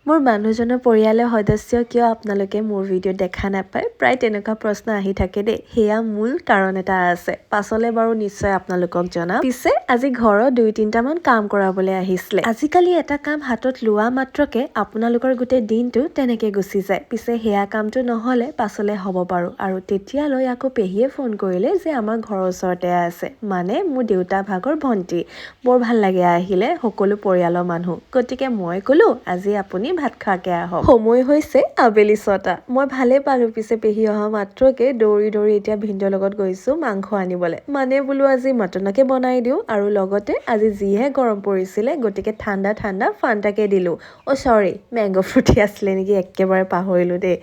মোৰ মানুহজনৰ পৰিয়ালৰ সদস্য কিয় আপোনালোকে মোৰ ভিডিঅ' দেখা নাপায় প্ৰায় তেনেকুৱা প্ৰশ্ন আহি থাকে দেই হেয়া মূল কাৰণ এটা আছে পাছলে বাৰু নিশ্চয় আপোনালোকক জনাম পিছে আজি ঘৰৰ 2-3টা মান কাম কৰাবলৈ আহিছিলে আজিকালি এটা কাম হাতত লোৱা মাত্ৰকে আপোনালোকৰ গোটেই দিনটো তেনেকে গুচি যায় পিছে হেয়া কামটো নহলে পাছলে হ'ব বাৰু আৰু তেতিয়ালৈ আকৌ পেহিয়ে ফোন কৰিলে যে আমাৰ ঘৰৰ ওচৰতে আছে মানে মোৰ দেউতা ভাগৰ ভন্টি বৰ ভাল লাগে আহিলে সকলো পৰিয়ালৰ মানুহ গতিকে মই কলো আজি আপুনি ভাত খাকে আহক সময় হৈছে আবেলি 6টা মই ভালে পালো পিছে পেহি অহা মাত্ৰকে দৌৰি এতিয়া ভিন্ডৰ লগত গৈছো মাংস আনিবলে মানে বোলো আজি মটনকে বনাই দিও আৰু লগতে আজি জিহে গৰম পৰিছিলে গতিকে ঠাণ্ডা ফান্টাকে দিলো ও সৰি ম্যাঙ্গো ফ্ৰুটি আছিলে নেকি একেবাৰে পাহৰিলো দেই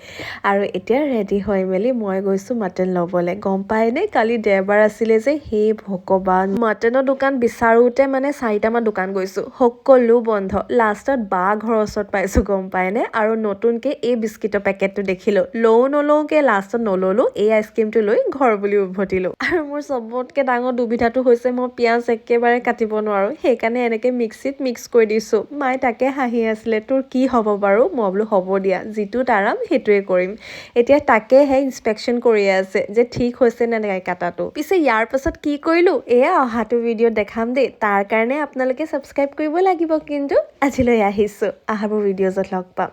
আৰু এতিয়া ৰেডি হৈ মেলি মই গৈছো মটন লবলে গম পাইনে কালি দেওবাৰ আছিলে যে হে ভগৱান মটনৰ দোকান বিচাৰোতে মানে 4টা মান দোকান গৈছো সকলো বন্ধ লাষ্টত বা ঘৰৰ ওচৰত পাইছো গম পায়নে আৰু নতুনকে এই বিস্কিটৰ পেকেটটো দেখিলো নলৌকে লাষ্টত নললো এই আইচক্ৰীমটো লৈ ঘৰ বুলি উভতিলো আৰু মোৰ সবতকে ডাঙৰ দুবিধাটো হৈছে মই পিয়াজ একেবাৰে কাটিব নোৱাৰো সেইকাৰণে এনেকে মিক্সিত মিক্স কৰি দিছো মাই তাকে হাঁহি আছিলে তোৰ কি হ'ব বাৰু মই বোলো হ'ব দিয়া যিটোত আৰাম সেইটোৱে কৰিম এতিয়া তাকেহে ইনস্পেকচন কৰি আছে যে ঠিক হৈছে নে নাই কাটাটো পিছে ইয়াৰ পাছত কি কৰিলো এয়া অহাটো ভিডিঅ' দেখাম দেই তাৰ কাৰণে আপোনালোকে সাবস্ক্ৰাইব কৰিব লাগিব কিন্তু আজিলৈ আহিছো আহাবোৰ ভিডিঅ'জত লগ পাম